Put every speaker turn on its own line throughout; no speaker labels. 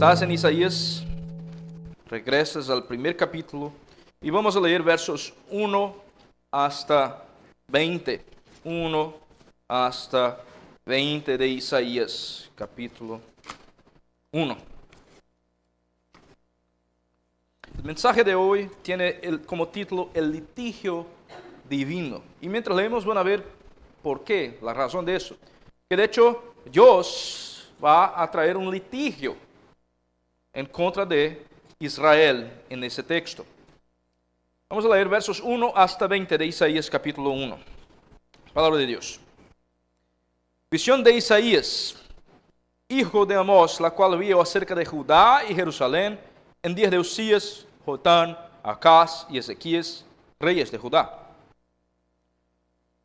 estás en Isaías, regresas al primer capítulo y vamos a leer versos 1 hasta 20. 1 hasta 20 de Isaías, capítulo 1. El mensaje de hoy tiene como título El litigio divino. Y mientras leemos van a ver por qué, la razón de eso. Que de hecho Dios va a traer un litigio en contra de Israel en ese texto. Vamos a leer versos 1 hasta 20 de Isaías capítulo 1. Palabra de Dios. Visión de Isaías, hijo de Amós, la cual vio acerca de Judá y Jerusalén en días de Usías, Jotán, Acaz y Ezequías, reyes de Judá.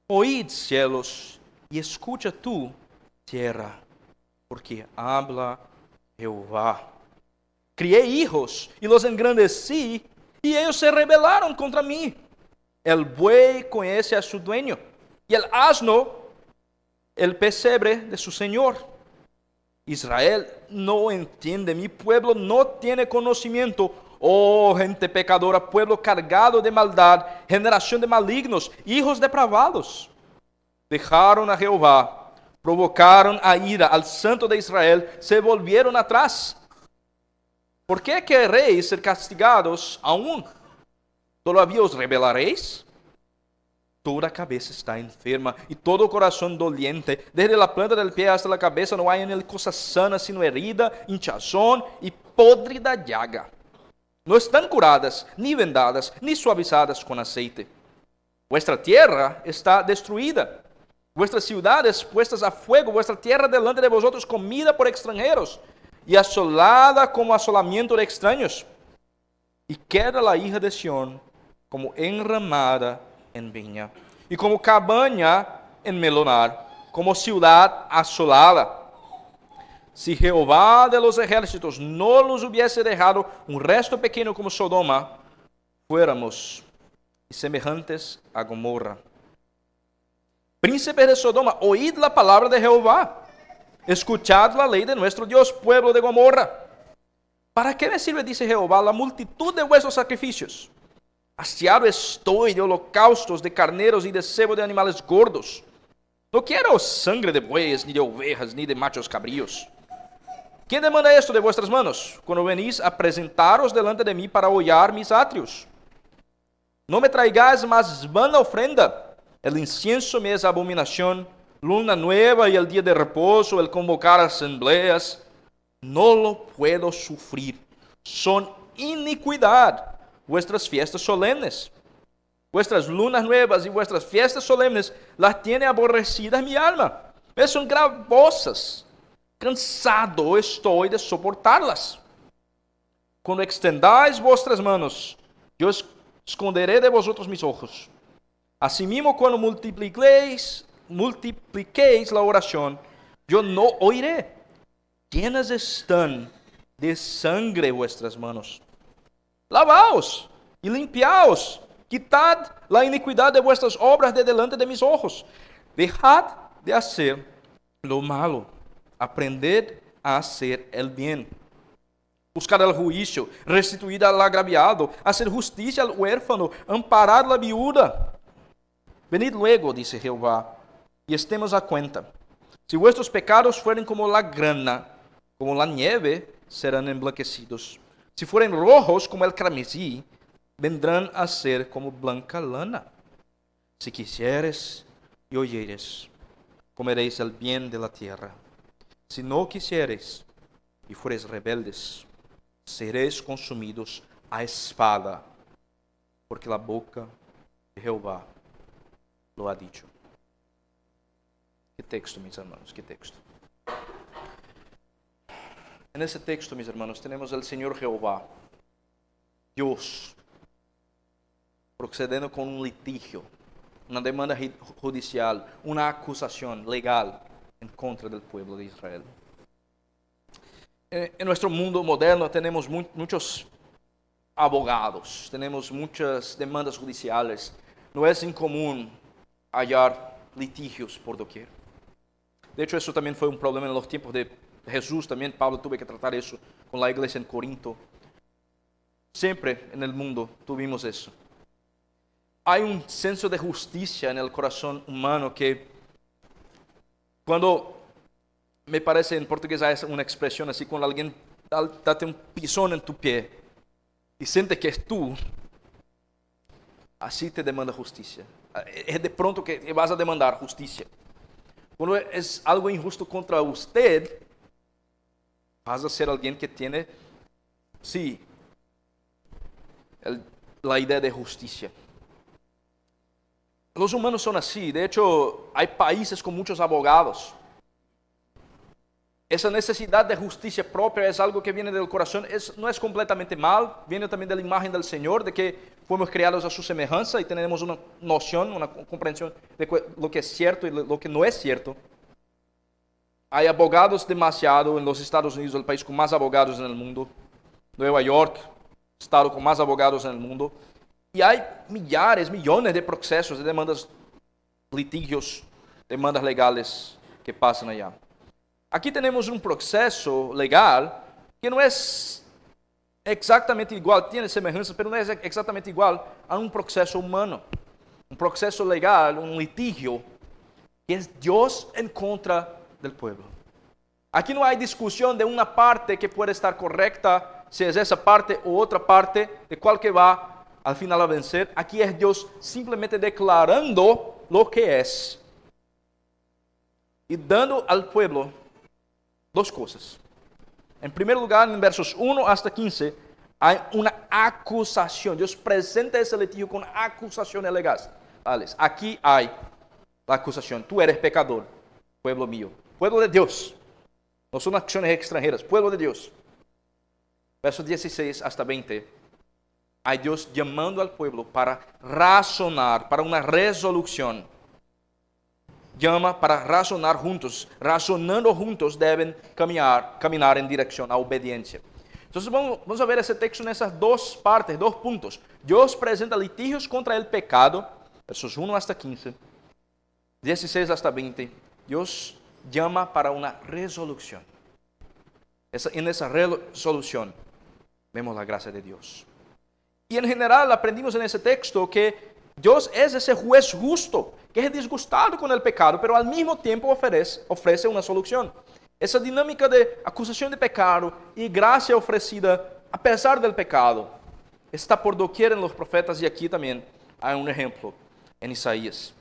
Oíd, cielos, y escucha tú, tierra, porque habla Jehová. Crié hijos y los engrandecí, y ellos se rebelaron contra mí. El buey conoce a su dueño, y el asno el pesebre de su señor. Israel no entiende, mi pueblo no tiene conocimiento. Oh gente pecadora, pueblo cargado de maldad, generación de malignos, hijos depravados. Dejaron a Jehová, provocaron a ira al Santo de Israel, se volvieron atrás. ¿Por qué queréis ser castigados aún? ¿Todavía os rebelaréis? Toda cabeza está enferma y todo corazón doliente. Desde la planta del pie hasta la cabeza no hay en él cosa sana, sino herida, hinchazón y podrida llaga. No están curadas, ni vendadas, ni suavizadas con aceite. Vuestra tierra está destruida. Vuestras ciudades puestas a fuego, vuestra tierra delante de vosotros comida por extranjeros y asolada como asolamiento de extraños. Y queda la hija de Sión como enramada en viña, y como cabaña en melonar, como ciudad asolada. Si Jehová de los ejércitos no los hubiese dejado un resto pequeño como Sodoma, fuéramos semejantes a Gomorra. Príncipes de Sodoma, oíd la palabra de Jehová. Escuchad la ley de nuestro Dios, pueblo de Gomorra. ¿Para qué me sirve, dice Jehová, la multitud de vuestros sacrificios? Hastiado estoy de holocaustos, de carneros y de cebo de animales gordos. No quiero sangre de bueyes, ni de ovejas, ni de machos cabríos. ¿Quién demanda esto de vuestras manos, cuando venís a presentaros delante de mí para hollar mis atrios? No me traigáis más vana ofrenda. El incienso me es abominación, luna nueva y el día de reposo, el convocar asambleas. No lo puedo sufrir. Son iniquidad vuestras fiestas solemnes. Vuestras lunas nuevas y vuestras fiestas solemnes las tiene aborrecidas mi alma. Son gravosas. Cansado estoy de soportarlas. Cuando extendáis vuestras manos, yo esconderé de vosotros mis ojos. Asimismo, cuando multipliquéis la oración, yo no oiré. Llenas están de sangre vuestras manos. Lavaos y limpiaos. Quitad la iniquidad de vuestras obras de delante de mis ojos. Dejad de hacer lo malo. Aprended a hacer el bien. Buscad el juicio, restituid al agraviado, hacer justicia al huérfano, amparad la viuda. Venid luego, dice Jehová, y estemos a cuenta. Si vuestros pecados fueren como la grana, como la nieve, serán emblanquecidos. Si fueren rojos como el carmesí, vendrán a ser como blanca lana. Si quisieres y oyeres, comeréis el bien de la tierra. Si no quisieres y fueres rebeldes, seréis consumidos a espada, porque la boca de Jehová lo ha dicho. ¿Qué texto, mis hermanos? ¿Qué texto? En ese texto, mis hermanos, tenemos al Señor Jehová, Dios, procediendo con un litigio, una demanda judicial, una acusación legal en contra del pueblo de Israel. En nuestro mundo moderno tenemos muchos abogados, tenemos muchas demandas judiciales. No es incomún hallar litigios por doquier. De hecho, eso también fue un problema en los tiempos de Jesús. También Pablo tuvo que tratar eso con la iglesia en Corinto. Siempre en el mundo tuvimos eso. Hay un senso de justicia en el corazón humano que cuando, me parece en portugués hay una expresión así, cuando alguien date un pisón en tu pie y siente que es tú, así te demanda justicia. Es de pronto que vas a demandar justicia. Cuando es algo injusto contra usted, vas a ser alguien que tiene, sí, la idea de justicia. Los humanos son así. De hecho, hay países con muchos abogados. Esa necesidad de justicia propia es algo que viene del corazón. No es completamente mal. Viene también de la imagen del Señor, de que fuimos creados a su semejanza y tenemos una noción, una comprensión de lo que es cierto y lo que no es cierto. Hay abogados demasiado en los Estados Unidos, el país con más abogados en el mundo. Nueva York, estado con más abogados en el mundo. Y hay millares, millones de procesos, de demandas, litigios, demandas legales que pasan allá. Aquí tenemos un proceso legal que no es exactamente igual, tiene semejanzas, pero no es exactamente igual a un proceso humano. Un proceso legal, un litigio, que es Dios en contra del pueblo. Aquí no hay discusión de una parte que puede estar correcta, si es esa parte u otra parte, de cuál que va al final a vencer. Aquí es Dios simplemente declarando lo que es y dando al pueblo dos cosas. En primer lugar, en versos 1 hasta 15, hay una acusación. Dios presenta ese litigio con acusaciones legales. Aquí hay la acusación. Tú eres pecador, pueblo mío. Pueblo de Dios. No son acciones extranjeras. Pueblo de Dios. Versos 16 hasta 20. Hay Dios llamando al pueblo para razonar, para una resolución. Llama para razonar juntos. Razonando juntos deben caminar en dirección a obediencia. Entonces vamos a ver ese texto en esas dos partes, dos puntos. Dios presenta litigios contra el pecado, versos 1 hasta 15, 16 hasta 20. Dios llama para una resolución. En esa resolución vemos la gracia de Dios. Y en general aprendimos en ese texto que Dios es ese juez justo, que es disgustado con el pecado, pero al mismo tiempo ofrece una solución. Esa dinámica de acusación de pecado y gracia ofrecida a pesar del pecado está por doquier en los profetas, y aquí también hay un ejemplo en Isaías.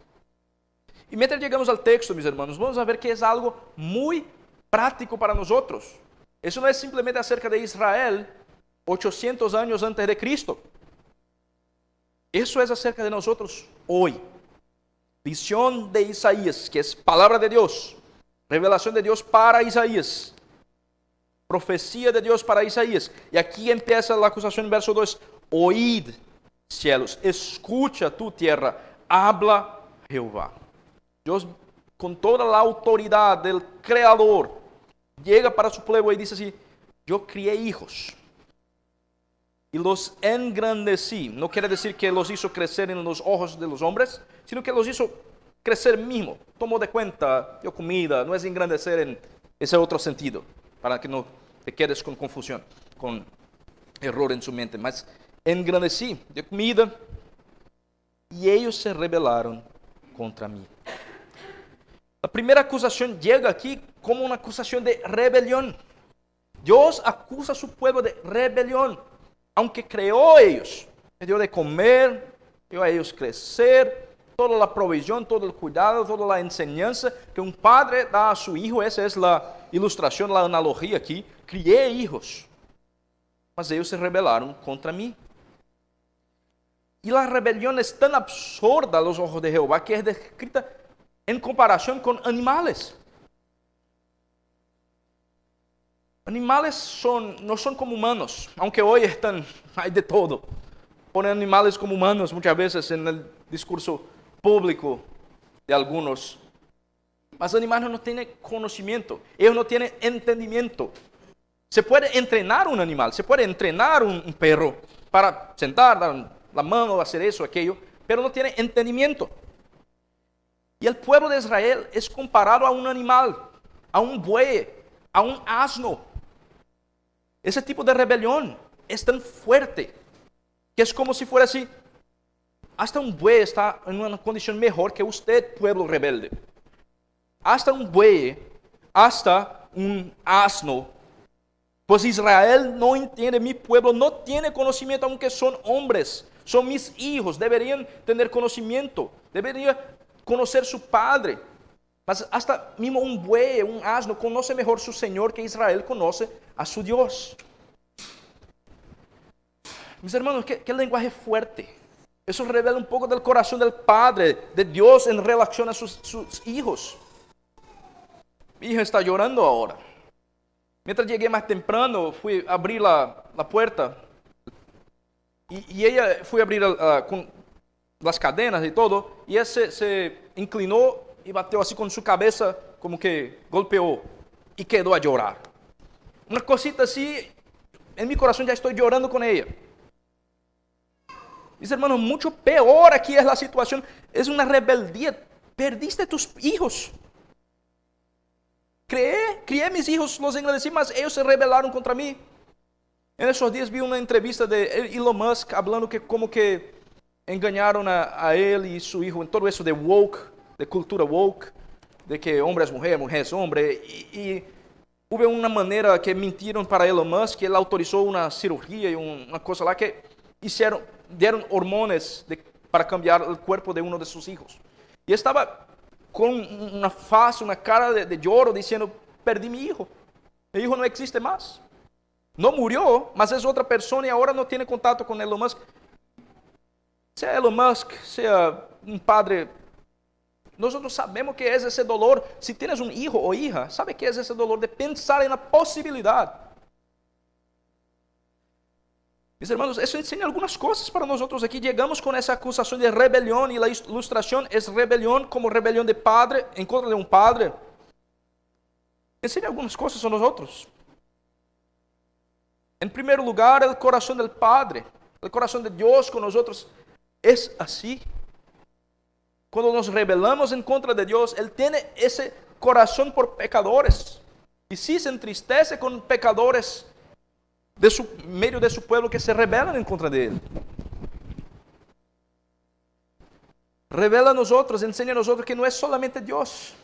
Y mientras llegamos al texto, mis hermanos, vamos a ver que es algo muy práctico para nosotros. Eso no es simplemente acerca de Israel 800 años antes de Cristo. Eso es acerca de nosotros hoy. Visión de Isaías, que es palabra de Dios. Revelación de Dios para Isaías. Profecía de Dios para Isaías. Y aquí empieza la acusación en verso 2. Oíd, cielos, escucha tu tierra, habla Jehová. Dios, con toda la autoridad del Creador, llega para su pueblo y dice así: yo crié hijos y los engrandecí. No quiere decir que los hizo crecer en los ojos de los hombres, sino que los hizo crecer mismo. Tomó de cuenta, dio comida. No es engrandecer en ese otro sentido, para que no te quedes con confusión, con error en su mente. Mas engrandecí, dio comida, y ellos se rebelaron contra mí. La primera acusación llega aquí como una acusación de rebelión. Dios acusa a su pueblo de rebelión. Aunque creó a ellos, les dio de comer, dio a ellos crecer, toda la provisión, todo el cuidado, toda la enseñanza que un padre da a su hijo. Esa es la ilustración, la analogía aquí. Crié hijos, mas ellos se rebelaron contra mí. Y la rebelión es tan absurda a los ojos de Jehová que es descrita en comparación con animales. Animales no son como humanos, aunque hoy hay de todo. Ponen animales como humanos muchas veces en el discurso público de algunos. Mas animales no tienen conocimiento, ellos no tienen entendimiento. Se puede entrenar un animal, se puede entrenar un perro para sentar, dar la mano, hacer eso, aquello, pero no tiene entendimiento. Y el pueblo de Israel es comparado a un animal, a un buey, a un asno. Ese tipo de rebelión es tan fuerte que es como si fuera así. Hasta un buey está en una condición mejor que usted, pueblo rebelde. Hasta un buey, hasta un asno. Pues Israel no entiende, mi pueblo no tiene conocimiento, aunque son hombres. Son mis hijos, deberían tener conocimiento, deberían conocer su padre. Mas hasta mismo un buey, un asno, conoce mejor su Señor que Israel conoce a su Dios. Mis hermanos, qué lenguaje fuerte. Eso revela un poco del corazón del Padre, de Dios en relación a sus hijos. Mi hija está llorando ahora. Mientras llegué más temprano, fui a abrir la puerta. Y ella fue a abrir con las cadenas y todo. Y ella se inclinó y bateó así con su cabeza, como que golpeó. Y quedó a llorar. Una cosita así, en mi corazón ya estoy llorando con ella. Mis hermanos, mucho peor aquí es la situación. Es una rebeldía. Perdiste tus hijos. Crié mis hijos, los engrandecí, mas ellos se rebelaron contra mí. En esos días vi una entrevista de Elon Musk hablando que como que engañaron a él y su hijo en todo eso de woke, de cultura woke, de que hombre es mujer, mujer es hombre. Y hubo una manera que mintieron para Elon Musk, que él autorizó una cirugía y una cosa lá que dieron hormonas para cambiar el cuerpo de uno de sus hijos. Y estaba con una faz, una cara de lloro, diciendo, perdí mi hijo no existe más. No murió, mas es otra persona y ahora no tiene contacto con Elon Musk. Sea Elon Musk, sea un padre, nosotros sabemos que es ese dolor. Si tienes un hijo o hija, ¿sabe qué es ese dolor de pensar en la posibilidad? Mis hermanos, eso enseña algunas cosas para nosotros aquí. Llegamos con esa acusación de rebelión y la ilustración es rebelión como rebelión de padre en contra de un padre. Enseña algunas cosas a nosotros. En primer lugar, el corazón del Padre, el corazón de Dios con nosotros es así. Cuando nos rebelamos en contra de Dios, Él tiene ese corazón por pecadores. Y sí se entristece con pecadores medio de su pueblo que se rebelan en contra de Él. Revela a nosotros, enseña a nosotros que no es solamente Dios,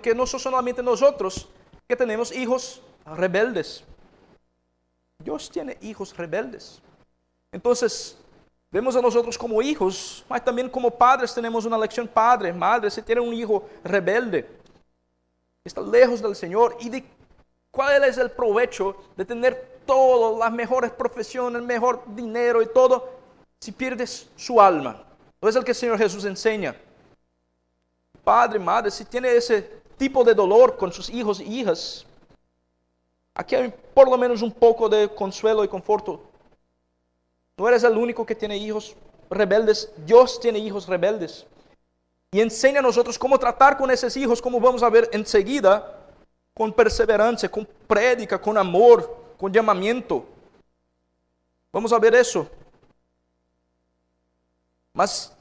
que no son solamente nosotros que tenemos hijos rebeldes. Dios tiene hijos rebeldes. Entonces, vemos a nosotros como hijos, mas también como padres tenemos una lección. Padre, madre, si tiene un hijo rebelde, está lejos del Señor, y de cuál es el provecho de tener todas las mejores profesiones, el mejor dinero y todo, si pierdes su alma. No es el que el Señor Jesús enseña. Padre, madre, si tiene ese tipo de dolor con sus hijos y hijas, aquí hay por lo menos un poco de consuelo y conforto. No eres el único que tiene hijos rebeldes. Dios tiene hijos rebeldes. Y enseña a nosotros cómo tratar con esos hijos, como vamos a ver enseguida, con perseverancia, con prédica, con amor, con llamamiento. Vamos a ver eso. Mas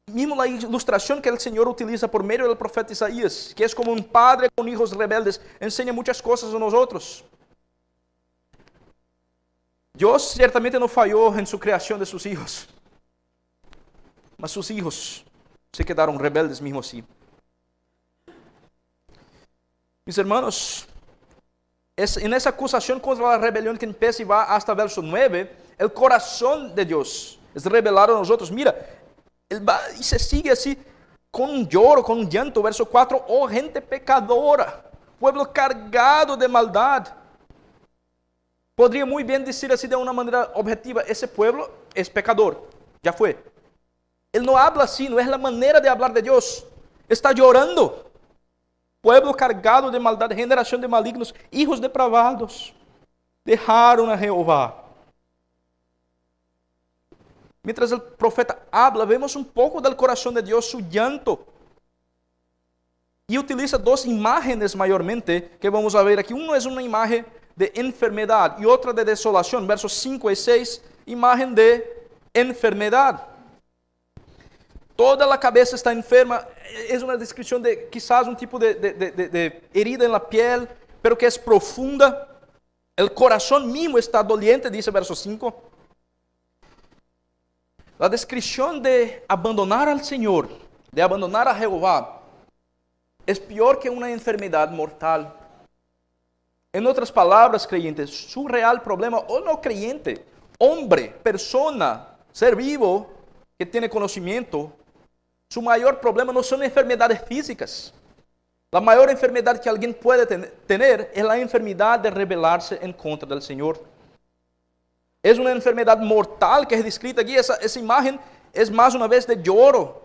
mismo la ilustración que el Señor utiliza por medio del profeta Isaías, que es como un padre con hijos rebeldes, enseña muchas cosas a nosotros. Dios ciertamente no falló en su creación de sus hijos, mas sus hijos se quedaron rebeldes mismo así. Mis hermanos, en esa acusación contra la rebelión que empieza y va hasta verso 9, el corazón de Dios es revelado a nosotros. Mira, Él va y se sigue así, con un lloro, con un llanto. Verso 4, oh gente pecadora, pueblo cargado de maldad. Podría muy bien decir así de una manera objetiva, ese pueblo es pecador, ya fue. Él no habla así, no es la manera de hablar de Dios. Está llorando. Pueblo cargado de maldad, generación de malignos, hijos depravados, dejaron a Jehová. Mientras el profeta habla, vemos un poco del corazón de Dios, su llanto. Y utiliza dos imágenes mayormente que vamos a ver aquí. Uno es una imagen de enfermedad y otra de desolación. Versos 5 y 6, imagen de enfermedad. Toda la cabeza está enferma. Es una descripción de quizás un tipo de herida en la piel, pero que es profunda. El corazón mismo está doliente, dice verso 5. La descripción de abandonar al Señor, de abandonar a Jehová, es peor que una enfermedad mortal. En otras palabras, creyentes, su real problema, o no creyente, hombre, persona, ser vivo, que tiene conocimiento, su mayor problema no son enfermedades físicas. La mayor enfermedad que alguien puede tener es la enfermedad de rebelarse en contra del Señor. Es una enfermedad mortal que es descrita aquí. Esa imagen es más una vez de lloro,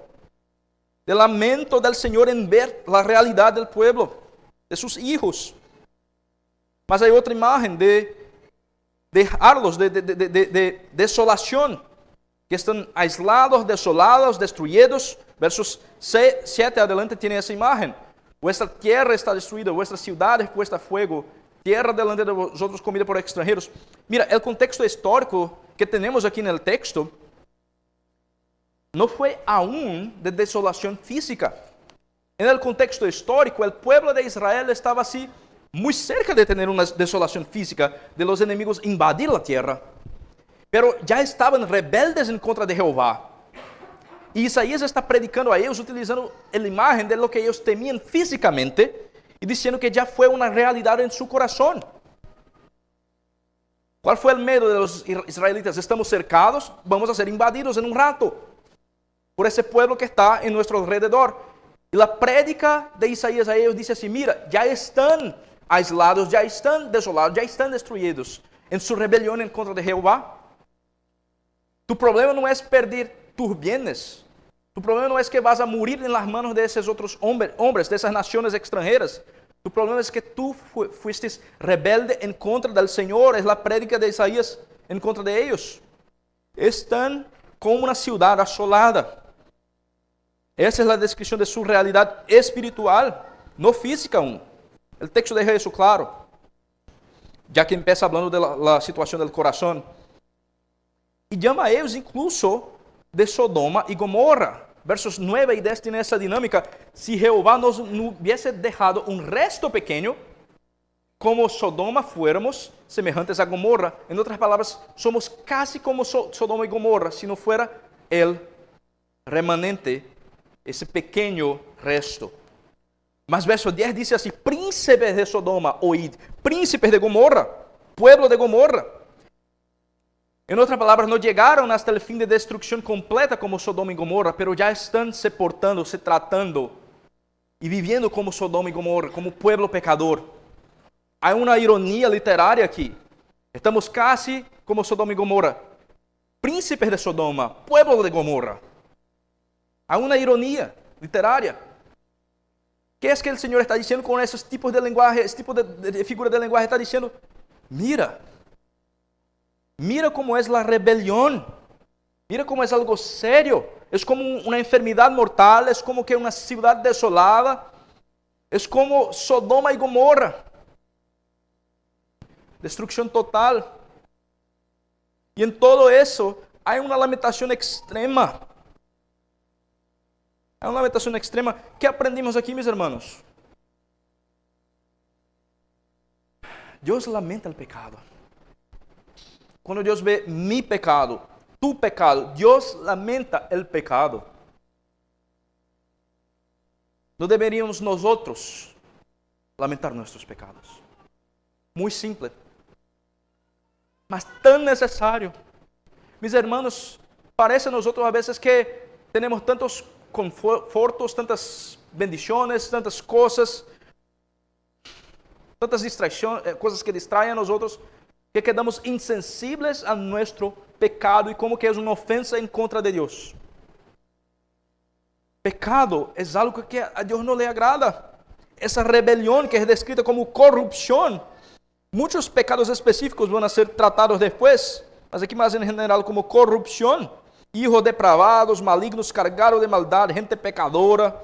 de lamento del Señor en ver la realidad del pueblo, de sus hijos. Mas hay otra imagen de dejarlos, de desolación, que están aislados, desolados, destruidos. Versos 7 adelante tiene esa imagen. Vuestra tierra está destruida, vuestra ciudad es puesta a fuego, tierra delante de vosotros comida por extranjeros. Mira, el contexto histórico que tenemos aquí en el texto no fue aún de desolación física. En el contexto histórico, el pueblo de Israel estaba así muy cerca de tener una desolación física, de los enemigos invadir la tierra. Pero ya estaban rebeldes en contra de Jehová. Y Isaías está predicando a ellos utilizando la imagen de lo que ellos temían físicamente y diciendo que ya fue una realidad en su corazón. ¿Cuál fue el miedo de los israelitas? Estamos cercados, vamos a ser invadidos en un rato por ese pueblo que está en nuestro alrededor. Y la prédica de Isaías a ellos dice así: mira, ya están aislados, ya están desolados, ya están destruidos en su rebelión en contra de Jehová. Tu problema no es perder tus bienes. Tu problema no es que vas a morir en las manos de esos otros hombres, de esas naciones extranjeras. Tu problema es que tú fuiste rebelde en contra del Señor. Es la prédica de Isaías en contra de ellos. Están como una ciudad asolada. Esa es la descripción de su realidad espiritual, no física aún. El texto deja eso claro, ya que empieza hablando de la situación del corazón. Y llama a ellos incluso de Sodoma y Gomorra. Versos 9 y 10 tiene esa dinámica. Si Jehová nos hubiese dejado un resto pequeño, como Sodoma fuéramos semejantes a Gomorra. En otras palabras, somos casi como Sodoma y Gomorra, si no fuera el remanente, ese pequeño resto. Mas verso 10 dice así: príncipes de Sodoma, oíd, príncipes de Gomorra, pueblo de Gomorra. En otras palabras, no llegaron hasta el fin de destrucción completa como Sodoma y Gomorra, pero ya están se portando, se tratando y viviendo como Sodoma y Gomorra, como pueblo pecador. Hay una ironía literaria aquí. Estamos casi como Sodoma y Gomorra. Príncipes de Sodoma, pueblo de Gomorra. Hay una ironía literaria. ¿Qué es que el Señor está diciendo con esos tipos de lenguaje, ese tipo de figura de lenguaje? Está diciendo: mira cómo es la rebelión. Mira cómo es algo serio. Es como una enfermedad mortal, es como que una ciudad desolada. Es como Sodoma y Gomorra. Destrucción total. Y en todo eso hay una lamentación extrema. Hay una lamentación extrema. ¿Qué aprendimos aquí, mis hermanos? Dios lamenta el pecado. Cuando Dios ve mi pecado, tu pecado, Dios lamenta el pecado. No deberíamos nosotros lamentar nuestros pecados. Muy simple, mas tan necesario. Mis hermanos, parece a nosotros a veces que tenemos tantos confortos, tantas bendiciones, tantas cosas, tantas distracciones, cosas que distraen a nosotros, que quedamos insensibles a nuestro pecado y como que es una ofensa en contra de Dios. Pecado es algo que a Dios no le agrada. Esa rebelión que es descrita como corrupción. Muchos pecados específicos van a ser tratados después, mas aquí más en general como corrupción. Hijos depravados, malignos, cargados de maldad, gente pecadora.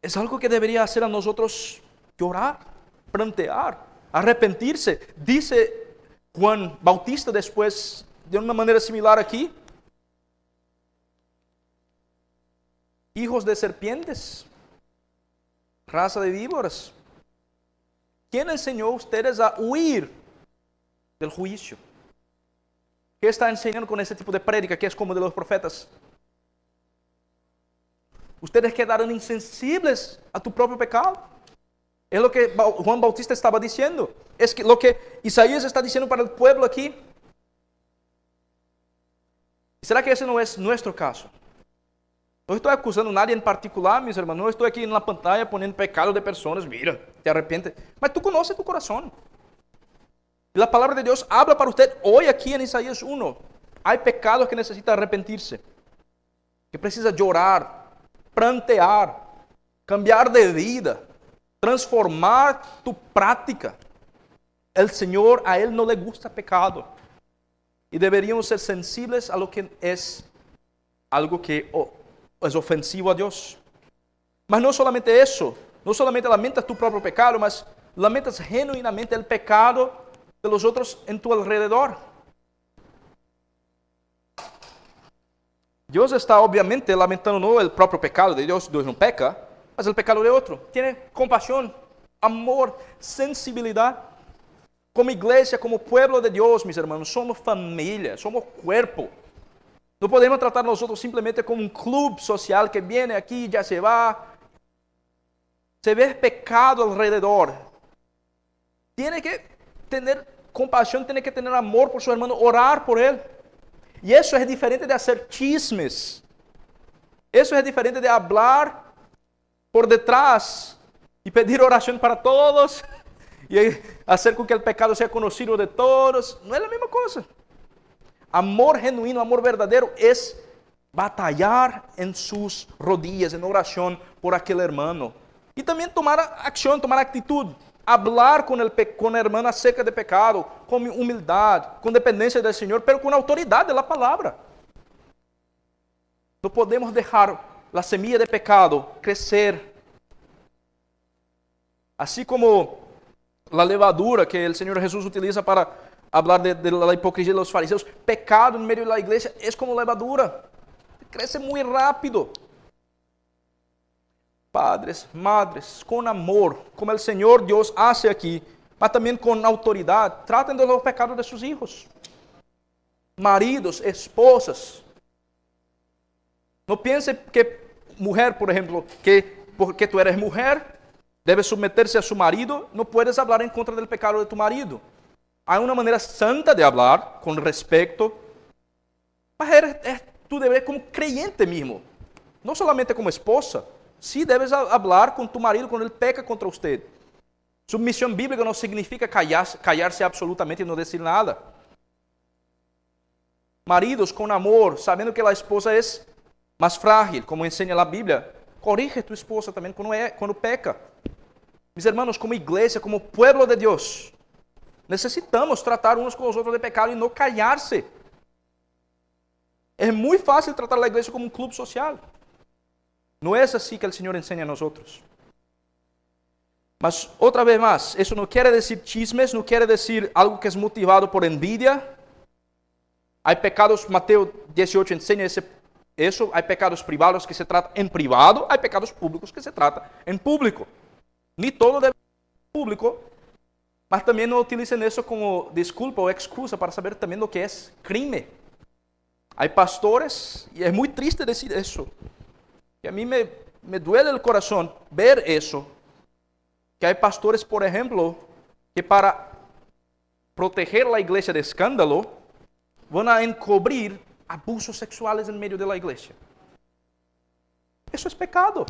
Es algo que debería hacer a nosotros llorar, plantear, arrepentirse. Dice Juan Bautista después de una manera similar aquí: hijos de serpientes, raza de víboras. ¿Quién enseñó a ustedes a huir del juicio? ¿Qué está enseñando con ese tipo de prédica que es como de los profetas? Ustedes quedaron insensibles a tu propio pecado. Es lo que Juan Bautista estaba diciendo. Es que lo que Isaías está diciendo para el pueblo aquí. ¿Será que ese no es nuestro caso? No estoy acusando a nadie en particular, mis hermanos. No estoy aquí en la pantalla poniendo pecado de personas. Mira, te arrepientes. Pero tú conoces tu corazón. Y la palabra de Dios habla para usted hoy aquí en Isaías 1. Hay pecados que necesitan arrepentirse. Que precisa llorar, prantear, cambiar de vida, transformar tu práctica. El Señor, a Él no le gusta pecado. Y deberíamos ser sensibles a lo que es algo que es ofensivo a Dios. Mas no solamente eso, no solamente lamentas tu propio pecado, mas lamentas genuinamente el pecado de los otros en tu alrededor. Dios está obviamente lamentando no el propio pecado de Dios, Dios no peca, mas el pecado de otro. Tiene compasión, amor, sensibilidad. Como iglesia, como pueblo de Dios, mis hermanos, somos familia, somos cuerpo. No podemos tratar nosotros simplemente como un club social que viene aquí y ya se va. Se ve pecado alrededor. Tiene que tener compasión, tiene que tener amor por su hermano, orar por él. Y eso es diferente de hacer chismes. Eso es diferente de hablar por detrás y pedir oración para todos y hacer con que el pecado sea conocido de todos. No es la misma cosa. Amor genuino, amor verdadero es batallar en sus rodillas, en oración por aquel hermano. Y también tomar acción, tomar actitud. Hablar con la hermana acerca de pecado, con humildad, con dependencia del Señor, pero con autoridad de la palabra. No podemos dejar la semilla de pecado crecer. Así como la levadura que el Señor Jesús utiliza para hablar de la hipocresía de los fariseos, pecado en medio de la iglesia es como levadura. Crece muy rápido. Padres, madres, con amor, como el Señor Dios hace aquí, mas también con autoridad, traten de los pecados de sus hijos. Maridos, esposas. No piense que mujer, por ejemplo, que porque tú eres mujer, debes someterse a su marido, no puedes hablar en contra del pecado de tu marido. Hay una manera santa de hablar, con respeto, mas es tu deber como creyente mismo, no solamente como esposa. Sí debes hablar con tu marido cuando él peca contra usted. Submisión bíblica no significa callarse absolutamente y no decir nada. Maridos con amor, sabiendo que la esposa es más frágil, como enseña la Biblia, corrige a tu esposa también cuando peca. Mis hermanos, como iglesia, como pueblo de Dios, necesitamos tratar unos con los otros de pecado y no callarse. Es muy fácil tratar a la iglesia como un club social. No es así que el Señor enseña a nosotros. Mas otra vez más, eso no quiere decir chismes, no quiere decir algo que es motivado por envidia. Hay pecados, Mateo 18 enseña eso, hay pecados privados que se tratan en privado, hay pecados públicos que se tratan en público. Ni todo debe ser público, mas también no utilicen eso como disculpa o excusa para saber también lo que es crimen. Hay pastores, y es muy triste decir eso, que a mí me duele el corazón ver eso, que hay pastores, por ejemplo, que para proteger la iglesia de escándalo, van a encubrir abusos sexuales en medio de la iglesia. Eso es pecado.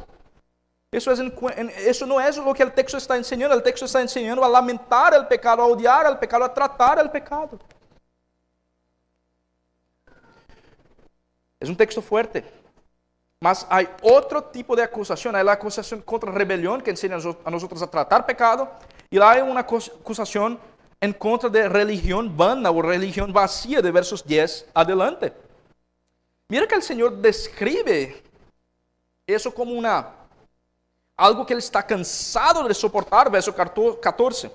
Eso no es lo que el texto está enseñando. El texto está enseñando a lamentar el pecado, a odiar el pecado, a tratar el pecado. Es un texto fuerte. Mas hay otro tipo de acusación. Hay la acusación contra rebelión que enseña a nosotros a tratar pecado. Y hay una acusación en contra de religión vana o religión vacía de versos 10 adelante. Mira que el Señor describe eso como algo que Él está cansado de soportar, verso 14.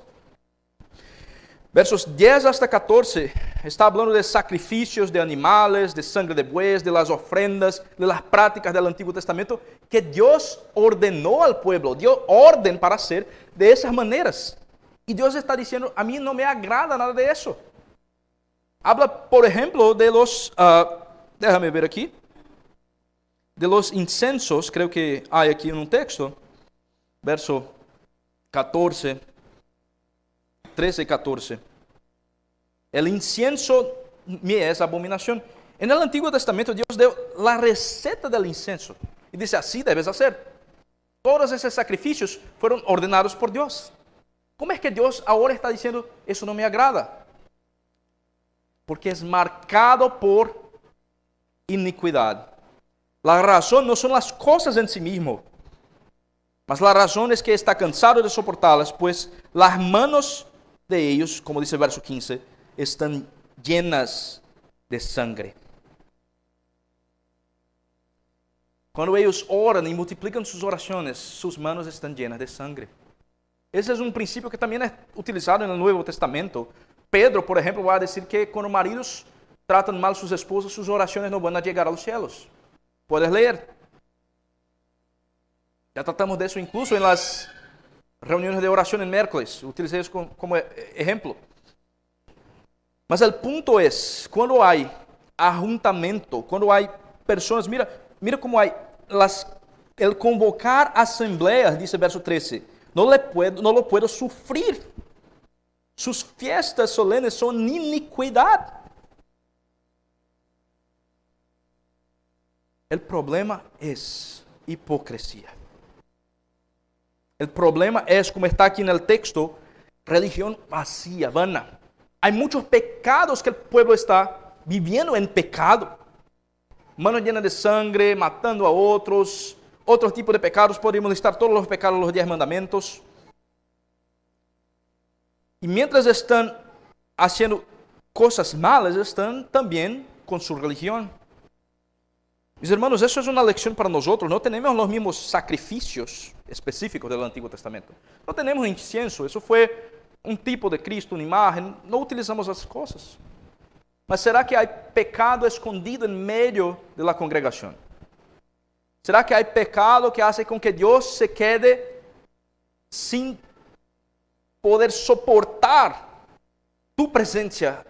Versos 10 hasta 14, está hablando de sacrificios de animales, de sangre de bueyes, de las ofrendas, de las prácticas del Antiguo Testamento, que Dios ordenó al pueblo, dio orden para hacer de esas maneras. Y Dios está diciendo, a mí no me agrada nada de eso. Habla, por ejemplo, de los, déjame ver aquí, de los incensos, creo que hay aquí en un texto, verso 14, 13 y 14. El incienso me es abominación. En el Antiguo Testamento Dios dio la receta del incienso. Y dice, así debes hacer. Todos esos sacrificios fueron ordenados por Dios. ¿Cómo es que Dios ahora está diciendo, eso no me agrada? Porque es marcado por iniquidad. La razón no son las cosas en sí mismo, mas la razón es que está cansado de soportarlas, pues las manos de ellos, como dice el verso 15, están llenas de sangre. Cuando ellos oran y multiplican sus oraciones, sus manos están llenas de sangre. Ese es un principio que también es utilizado en el Nuevo Testamento. Pedro, por ejemplo, va a decir que cuando maridos tratan mal a sus esposas, sus oraciones no van a llegar a los cielos. Puedes leer. Ya tratamos de eso incluso en las reuniones de oración en miércoles. Utilicé eso como ejemplo. Mas el punto es, cuando hay ajuntamento, cuando hay personas, mira cómo hay el convocar asambleas, dice el verso 13, no lo puedo sufrir. Sus fiestas solenes son iniquidad. El problema es hipocresía. El problema es, como está aquí en el texto, religión vacía, vana. Hay muchos pecados que el pueblo está viviendo en pecado. Manos llenas de sangre, matando a otros. Otros tipos de pecados, podríamos listar todos los pecados, los 10 mandamientos. Y mientras están haciendo cosas malas, están también con su religión. Mis hermanos, eso es una lección para nosotros. No tenemos los mismos sacrificios específicos del Antiguo Testamento. No tenemos incienso, eso fue un tipo de Cristo, una imagen. No utilizamos esas cosas. Mas será que hay pecado escondido en medio de la congregación? ¿Será que hay pecado que hace con que Dios se quede sin poder soportar tu presencia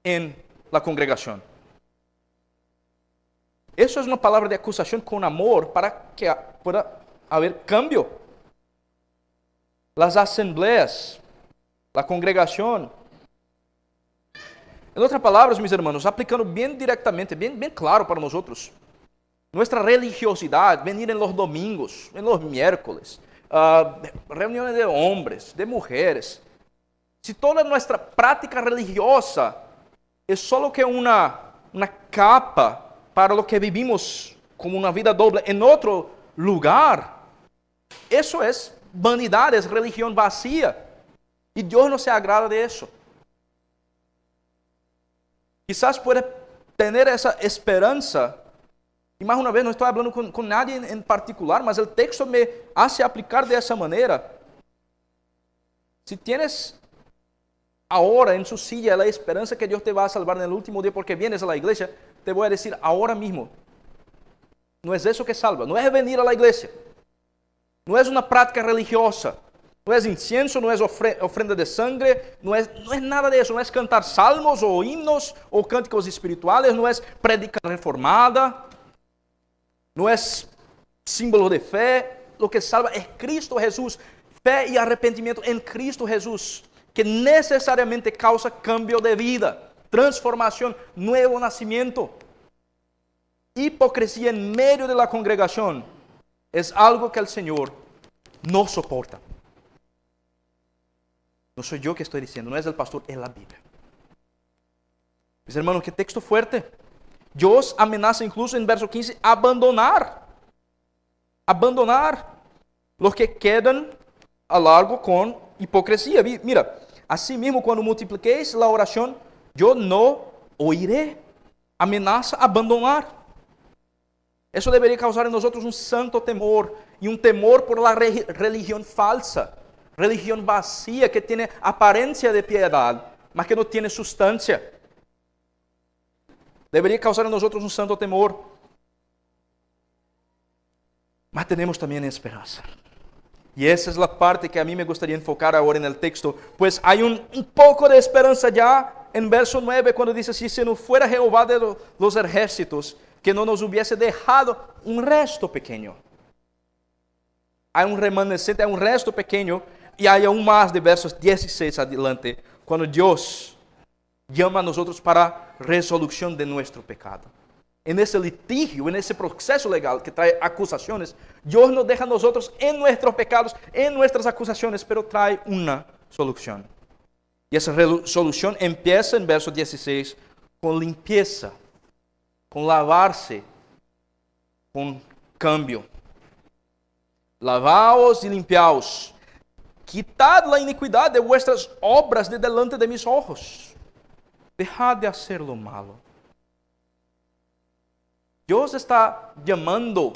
en la congregación? Eso es una palabra de acusación con amor para que pueda haber cambio. Las asambleas, la congregación. En otras palabras, mis hermanos, aplicando bien directamente, bien claro para nosotros, nuestra religiosidad, venir en los domingos, en los miércoles, reuniones de hombres, de mujeres. Si toda nuestra práctica religiosa es solo que una capa para lo que vivimos como una vida doble en otro lugar, eso es vanidad, es religión vacía. Y Dios no se agrada de eso. Quizás puede tener esa esperanza. Y más una vez, no estoy hablando con nadie en particular, mas el texto me hace aplicar de esa manera. Si tienes ahora en su silla la esperanza que Dios te va a salvar en el último día porque vienes a la iglesia, te voy a decir ahora mismo, no es eso que salva, no es venir a la iglesia, no es una práctica religiosa, no es incienso, no es ofrenda de sangre, no es nada de eso, no es cantar salmos o himnos o cánticos espirituales, no es predicar reformada, no es símbolo de fe. Lo que salva es Cristo Jesús, fe y arrepentimiento en Cristo Jesús, que necesariamente causa cambio de vida, transformación, nuevo nacimiento. Hipocresía en medio de la congregación es algo que el Señor no soporta. No soy yo que estoy diciendo, no es el pastor, es la Biblia. Mis hermanos, qué texto fuerte. Dios amenaza incluso en verso 15 abandonar los que quedan a largo con hipocresía. Mira, así mismo cuando multipliquéis la oración, yo no oiré. Amenaza abandonar. Eso debería causar en nosotros un santo temor y un temor por la religión falsa, religión vacía que tiene apariencia de piedad, mas que no tiene sustancia. Debería causar en nosotros un santo temor. Mas tenemos también esperanza. Y esa es la parte que a mí me gustaría enfocar ahora en el texto, pues hay un poco de esperanza ya en verso 9, cuando dice así: si no fuera Jehová de los ejércitos, que no nos hubiese dejado un resto pequeño. Hay un remanescente, hay un resto pequeño, y hay aún más de versos 16 adelante, cuando Dios llama a nosotros para resolución de nuestro pecado. En ese litigio, en ese proceso legal que trae acusaciones, Dios nos deja a nosotros en nuestros pecados, en nuestras acusaciones, pero trae una solución. Y esa solución empieza en verso 16 con limpieza, con lavarse, con cambio. Lavaos y limpiaos, quitad la iniquidad de vuestras obras de delante de mis ojos. Dejad de hacer lo malo. Dios está llamando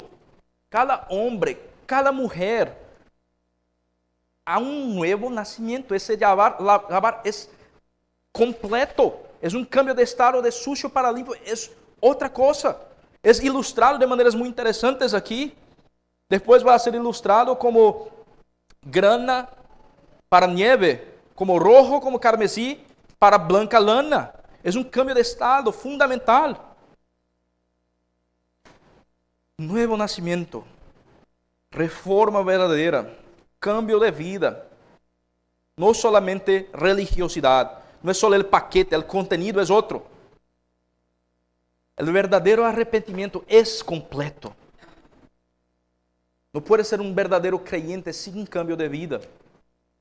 cada hombre, cada mujer a un nuevo nacimiento. Ese lavar es completo. Es un cambio de estado de sucio para limpio. Es otra cosa. Es ilustrado de maneras muy interesantes aquí. Después va a ser ilustrado como grana para nieve, como rojo, como carmesí, para blanca lana. Es un cambio de estado fundamental. Nuevo nacimiento, reforma verdadera, cambio de vida. No solamente religiosidad, no es solo el paquete, el contenido es otro. El verdadero arrepentimiento es completo. No puede ser un verdadero creyente sin cambio de vida.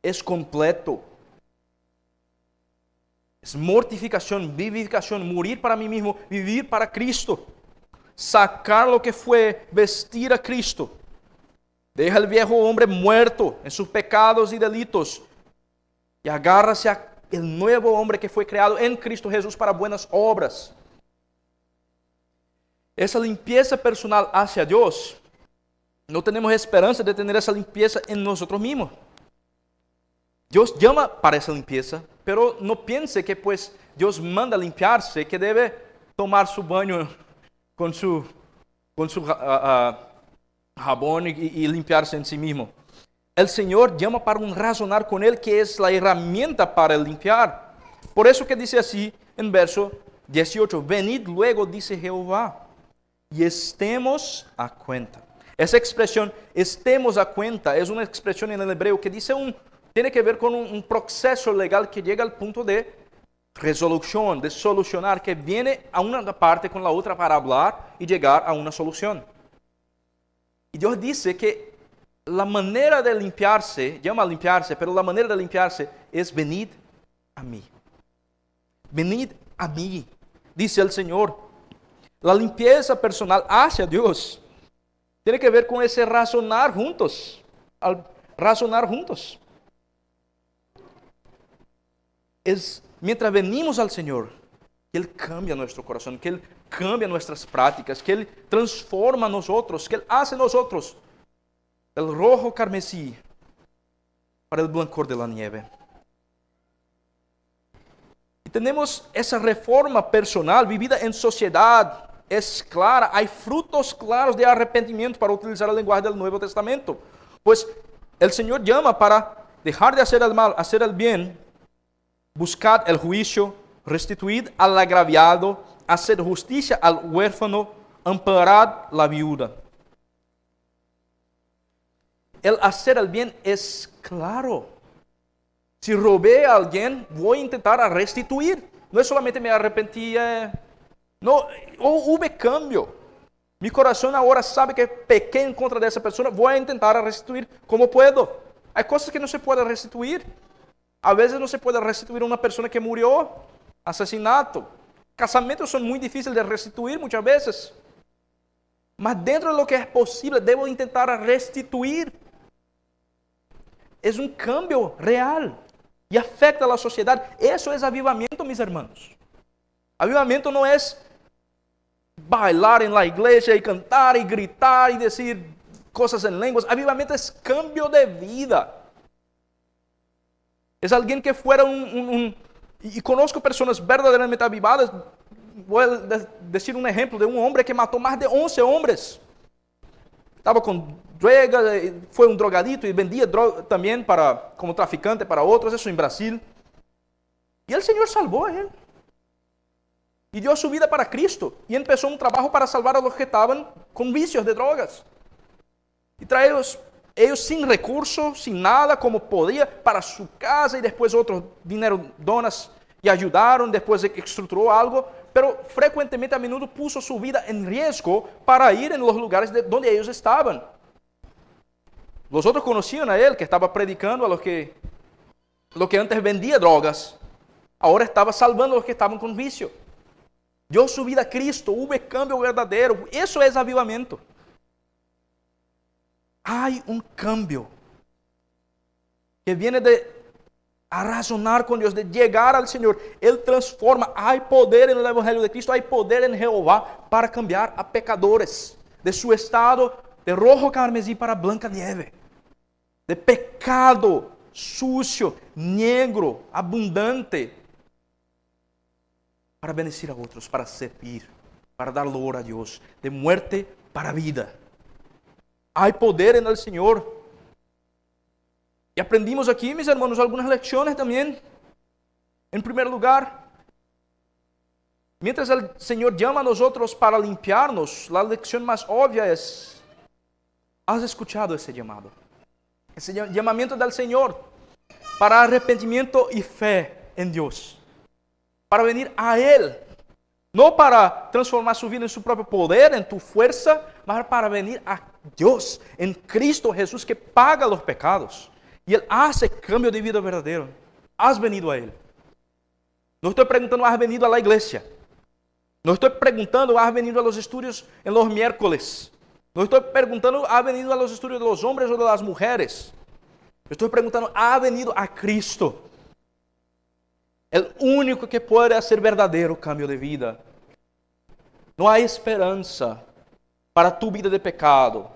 Es completo. Es mortificación, vivificación, morir para mí mismo, vivir para Cristo. Sacar lo que fue, vestir a Cristo. Deja el viejo hombre muerto en sus pecados y delitos y agárrase a el nuevo hombre que fue creado en Cristo Jesús para buenas obras. Esa limpieza personal hacia Dios, no tenemos esperanza de tener esa limpieza en nosotros mismos. Dios llama para esa limpieza, pero no piense que pues Dios manda limpiarse, que debe tomar su baño con su jabón y limpiarse en sí mismo. El Señor llama para un razonar con Él, que es la herramienta para limpiar. Por eso que dice así en verso 18, venid luego, dice Jehová, y estemos a cuenta. Esa expresión, estemos a cuenta, es una expresión en el hebreo que dice tiene que ver con un proceso legal que llega al punto de resolución, de solucionar, que viene a una parte con la otra para hablar y llegar a una solución. Y Dios dice que la manera de limpiarse, llama a limpiarse, pero la manera de limpiarse es venid a mí. Venid a mí, dice el Señor. La limpieza personal hacia Dios tiene que ver con ese razonar juntos, al razonar juntos. Es mientras venimos al Señor, que Él cambia nuestro corazón, que Él cambia nuestras prácticas, que Él transforma a nosotros, que Él hace a nosotros el rojo carmesí para el blancor de la nieve. Y tenemos esa reforma personal vivida en sociedad, es clara, hay frutos claros de arrepentimiento, para utilizar el lenguaje del Nuevo Testamento. Pues el Señor llama para dejar de hacer el mal, hacer el bien. Buscad el juicio, restituid al agraviado, haced justicia al huérfano, amparad la viuda. El hacer el bien es claro. Si robé a alguien, voy a intentar restituir. No es solamente me arrepentí, no, hubo cambio. Mi corazón ahora sabe que pequé en contra de esa persona, voy a intentar restituir como puedo. Hay cosas que no se pueden restituir. A veces no se puede restituir a una persona que murió, asesinato. Casamientos son muy difíciles de restituir muchas veces. Mas dentro de lo que es posible, debo intentar restituir. Es un cambio real y afecta a la sociedad. Eso es avivamiento, mis hermanos. Avivamiento no es bailar en la iglesia y cantar y gritar y decir cosas en lenguas. Avivamiento es cambio de vida. Es alguien que fuera y conozco personas verdaderamente avivadas. Voy a decir un ejemplo de un hombre que mató más de 11 hombres. Estaba con fue un drogadito y vendía droga también como traficante para otros, eso en Brasil. Y el Señor salvó a él. Y dio su vida para Cristo. Y empezó un trabajo para salvar a los que estaban con vicios de drogas. Y traerlos ellos sin recursos, sin nada, como podía, para su casa. Y después otros vinieron, donas, y ayudaron. Después de que estructuró algo. Pero frecuentemente, a menudo, puso su vida en riesgo para ir en los lugares donde ellos estaban. Los otros conocían a él, que estaba predicando a los que antes vendía drogas. Ahora estaba salvando a los que estaban con vicio. Dio su vida a Cristo, hubo cambio verdadero. Eso es avivamiento. Hay un cambio que viene de razonar con Dios, de llegar al Señor. Él transforma. Hay poder en el Evangelio de Cristo, hay poder en Jehová para cambiar a pecadores de su estado de rojo carmesí para blanca nieve, de pecado sucio, negro, abundante, para bendecir a otros, para servir, para dar loor a Dios, de muerte para vida. Hay poder en el Señor. Y aprendimos aquí, mis hermanos, algunas lecciones también. En primer lugar, mientras el Señor llama a nosotros para limpiarnos, la lección más obvia es: ¿has escuchado ese llamado? Ese llamamiento del Señor para arrepentimiento y fe en Dios. Para venir a Él. No para transformar su vida en su propio poder, en tu fuerza, mas para venir a Dios, en Cristo Jesús, que paga los pecados. Y Él hace cambio de vida verdadero. Has venido a Él. No estoy preguntando, ¿has venido a la iglesia? No estoy preguntando, ¿has venido a los estudios en los miércoles? No estoy preguntando, ¿has venido a los estudios de los hombres o de las mujeres? Estoy preguntando, ¿has venido a Cristo? El único que puede hacer verdadero cambio de vida. No hay esperanza para tu vida de pecado,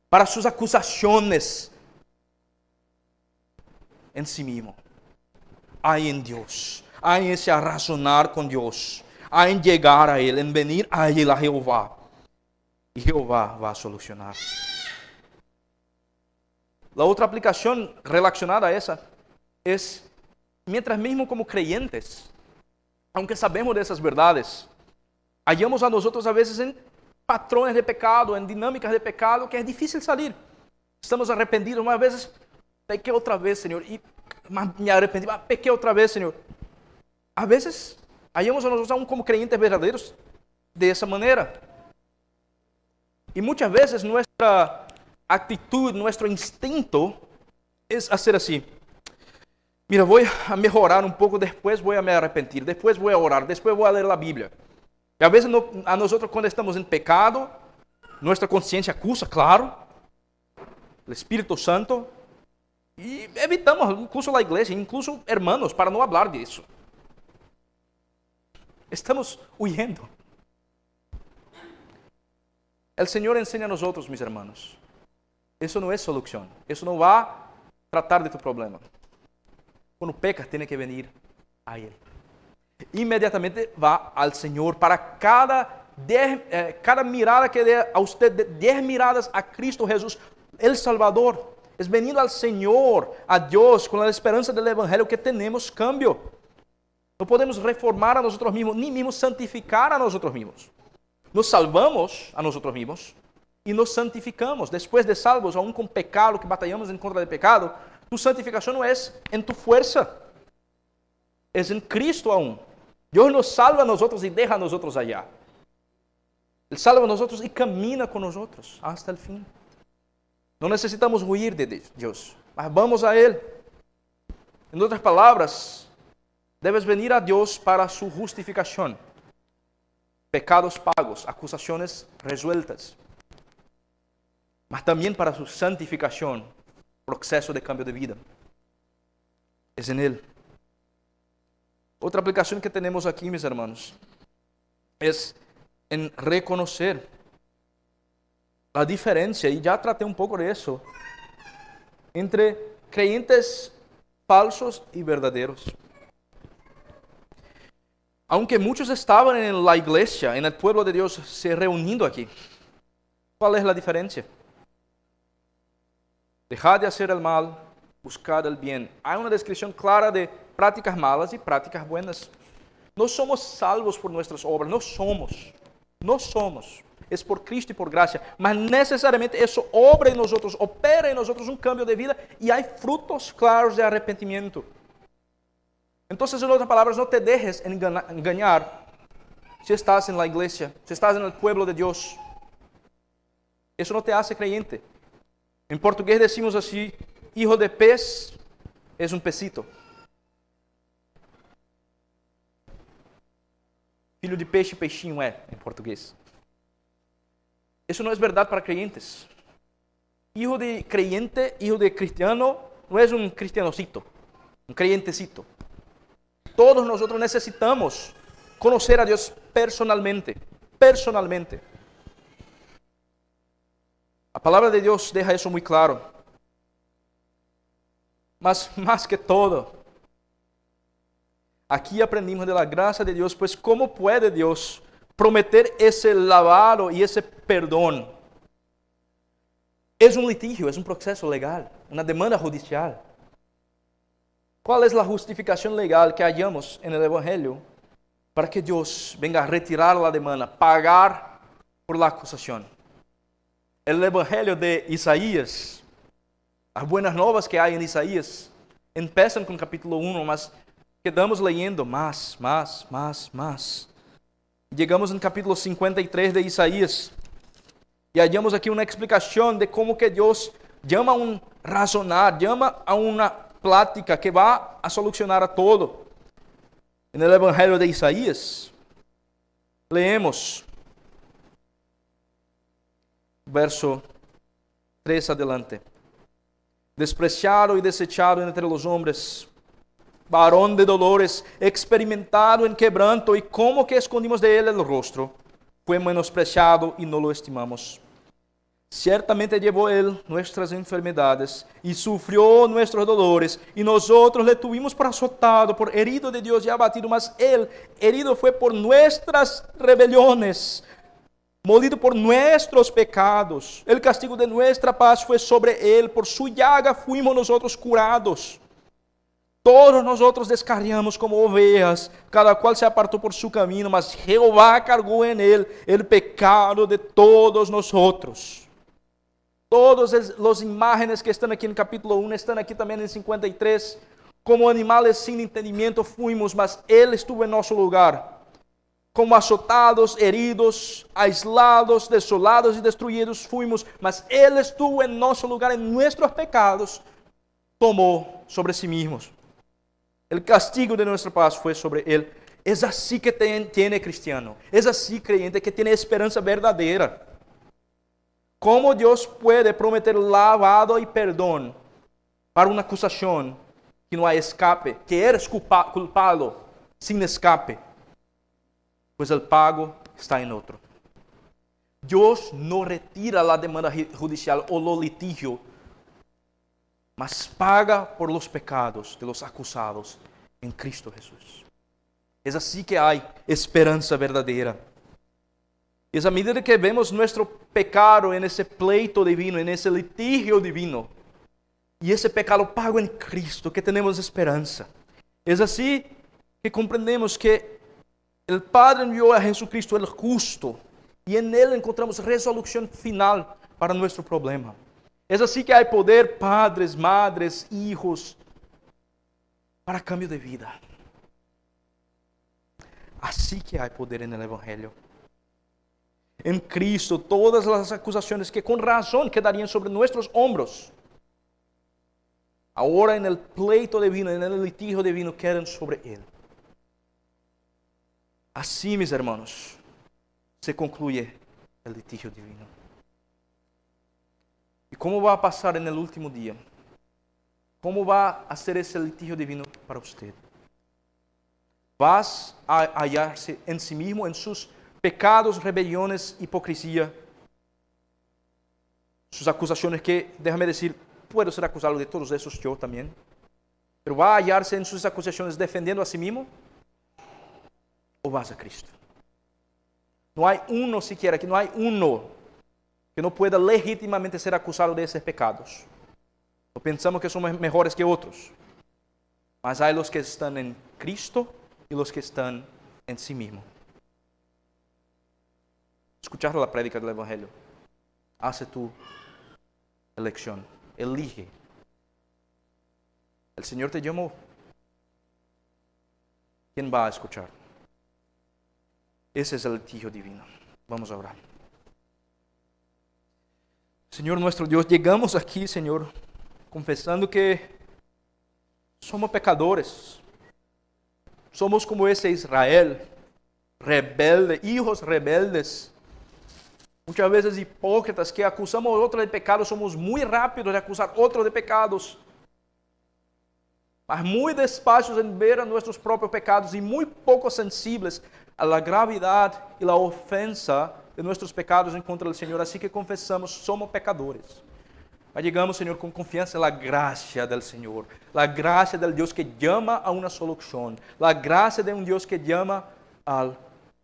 para sus acusaciones en sí mismo. Hay en Dios, hay en ese razonar con Dios, hay en llegar a Él, en venir a Él, a Jehová. Y Jehová va a solucionar. La otra aplicación relacionada a esa es: mientras mismo como creyentes, aunque sabemos de esas verdades, hallamos a nosotros a veces en patrones de pecado, en dinámicas de pecado que es difícil salir. Estamos arrepentidos, mas a veces pequé otra vez, Señor, y me arrepentí, pequé otra vez, Señor. A veces hallamos a nosotros aún como creyentes verdaderos de esa manera. Y muchas veces nuestra actitud, nuestro instinto es hacer así: mira, voy a mejorar un poco, después voy a me arrepentir, después voy a orar, después voy a leer la Biblia. Y a veces a nosotros, cuando estamos en pecado, nuestra conciencia acusa, claro, el Espíritu Santo, y evitamos incluso la iglesia, incluso hermanos, para no hablar de eso. Estamos huyendo. El Señor enseña a nosotros, mis hermanos, eso no es solución, eso no va a tratar de tu problema. Cuando pecas, tiene que venir a Él. Inmediatamente va al Señor. Para cada mirada que dé a usted, 10 miradas a Cristo Jesús, el Salvador. Es venido al Señor, a Dios, con la esperanza del Evangelio que tenemos cambio. No podemos reformar a nosotros mismos, ni mismo santificar a nosotros mismos. Nos salvamos a nosotros mismos y nos santificamos. Después de salvos, aún con pecado, que batallamos en contra del pecado, tu santificación no es en tu fuerza, es en Cristo aún. Dios nos salva a nosotros y deja a nosotros allá. Él salva a nosotros y camina con nosotros hasta el fin. No necesitamos huir de Dios, mas vamos a Él. En otras palabras, debes venir a Dios para su justificación. Pecados pagos, acusaciones resueltas. Mas también para su santificación, proceso de cambio de vida. Es en Él. Otra aplicación que tenemos aquí, mis hermanos, es en reconocer la diferencia, y ya traté un poco de eso, entre creyentes falsos y verdaderos. Aunque muchos estaban en la iglesia, en el pueblo de Dios, se reuniendo aquí, ¿cuál es la diferencia? Dejad de hacer el mal, buscad el bien. Hay una descripción clara de prácticas malas y prácticas buenas. No somos salvos por nuestras obras, no somos. Es por Cristo y por gracia. Mas necesariamente eso obra en nosotros, opera en nosotros un cambio de vida y hay frutos claros de arrepentimiento. Entonces, en otras palabras, no te dejes engañar si estás en la iglesia, si estás en el pueblo de Dios. Eso no te hace creyente. En portugués decimos así, hijo de pez es un pesito. Filho de peixe, peixinho é, em português. Eso no es verdad para creyentes. Hijo de creyente, hijo de cristiano, no es un cristianocito, un creyentecito. Todos nosotros necesitamos conocer a Dios personalmente. La palabra de Dios deja eso muy claro. Mas más que todo, aquí aprendimos de la gracia de Dios, pues ¿cómo puede Dios prometer ese lavado y ese perdón? Es un litigio, es un proceso legal, una demanda judicial. ¿Cuál es la justificación legal que hallamos en el Evangelio para que Dios venga a retirar la demanda, pagar por la acusación? El Evangelio de Isaías, las buenas nuevas que hay en Isaías, empiezan con capítulo 1, mas quedamos leyendo más. Llegamos en capítulo 53 de Isaías y hallamos aquí una explicación de cómo que Dios llama a un razonar, llama a una plática que va a solucionar a todo. En el Evangelio de Isaías, leemos verso 3 adelante. Despreciado y desechado entre los hombres, varón de dolores, experimentado en quebranto, y como que escondimos de él el rostro, fue menospreciado y no lo estimamos. Ciertamente llevó él nuestras enfermedades y sufrió nuestros dolores, y nosotros le tuvimos por azotado, por herido de Dios y abatido, mas él herido fue por nuestras rebeliones, molido por nuestros pecados. El castigo de nuestra paz fue sobre él, por su llaga fuimos nosotros curados. Todos nosotros descarriamos como ovejas, cada cual se apartó por su camino, mas Jehová cargó en él el pecado de todos nosotros. Todas las imágenes que están aquí en capítulo 1 están aquí también en 53. Como animales sin entendimiento fuimos, mas él estuvo en nuestro lugar. Como azotados, heridos, aislados, desolados y destruidos fuimos, mas él estuvo en nuestro lugar, en nuestros pecados, tomó sobre sí mismo. El castigo de nuestra paz fue sobre él. Es así que tiene cristiano. Es así creyente que tiene esperanza verdadera. ¿Cómo Dios puede prometer lavado y perdón para una acusación que no hay escape, que eres culpado sin escape? Pues el pago está en otro. Dios no retira la demanda judicial o lo litigio, mas paga por los pecados de los acusados en Cristo Jesús. Es así que hay esperanza verdadera. Es a medida que vemos nuestro pecado en ese pleito divino, en ese litigio divino, y ese pecado pago en Cristo, que tenemos esperanza. Es así que comprendemos que el Padre envió a Jesucristo el justo, y en él encontramos resolución final para nuestro problema. Es así que hay poder, padres, madres, hijos, para cambio de vida. Así que hay poder en el Evangelio. En Cristo, todas las acusaciones que con razón quedarían sobre nuestros hombros, ahora en el pleito divino, en el litigio divino, quedan sobre Él. Así, mis hermanos, se concluye el litigio divino. ¿Y cómo va a pasar en el último día? ¿Cómo va a ser ese litigio divino para usted? ¿Vas a hallarse en sí mismo, en sus pecados, rebeliones, hipocresía, sus acusaciones que, déjame decir, puedo ser acusado de todos esos yo también, pero va a hallarse en sus acusaciones defendiendo a sí mismo, o vas a Cristo? No hay uno siquiera, que no hay uno que no pueda legítimamente ser acusado de esos pecados. O pensamos que somos mejores que otros. Mas hay los que están en Cristo y los que están en sí mismo. Escuchar la prédica del Evangelio. Hace tu elección. Elige. El Señor te llamó. ¿Quién va a escuchar? Ese es el litigio divino. Vamos a orar. Señor nuestro Dios, llegamos aquí, Señor, confesando que somos pecadores. Somos como ese Israel, rebelde, hijos rebeldes. Muchas veces hipócritas que acusamos a otro de pecado, somos muy rápidos de acusar a otro de pecados. Mas muy despacios en ver a nuestros propios pecados y muy poco sensibles a la gravedad y la ofensa de nuestros pecados en contra del Señor. Así que confesamos, somos pecadores. Llegamos, Señor, con confianza en la gracia del Señor. La gracia del Dios que llama a una solución. La gracia de un Dios que llama a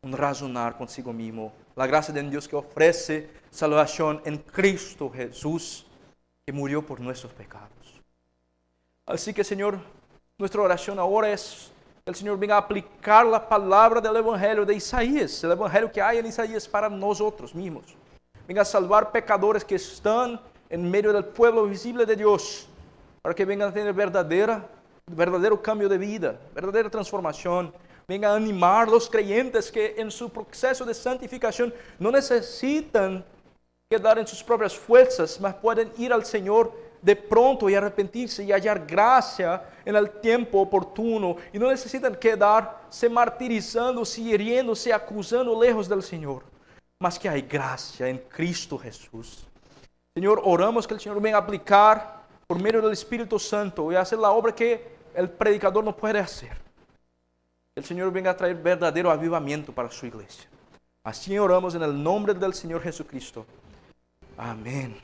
un razonar consigo mismo. La gracia de un Dios que ofrece salvación en Cristo Jesús, que murió por nuestros pecados. Así que, Señor, nuestra oración ahora es que el Señor venga a aplicar la palabra del Evangelio de Isaías, el Evangelio que hay en Isaías para nosotros mismos. Venga a salvar pecadores que están en medio del pueblo visible de Dios, para que vengan a tener verdadero cambio de vida, verdadera transformación. Venga a animar a los creyentes que en su proceso de santificación no necesitan quedar en sus propias fuerzas, mas pueden ir al Señor de pronto y arrepentirse y hallar gracia en el tiempo oportuno. Y no necesitan quedarse martirizándose, hiriéndose, acusando lejos del Señor. Mas que hay gracia en Cristo Jesús. Señor, oramos que el Señor venga a aplicar por medio del Espíritu Santo y hacer la obra que el predicador no puede hacer. El Señor venga a traer verdadero avivamiento para su iglesia. Así oramos en el nombre del Señor Jesucristo. Amén.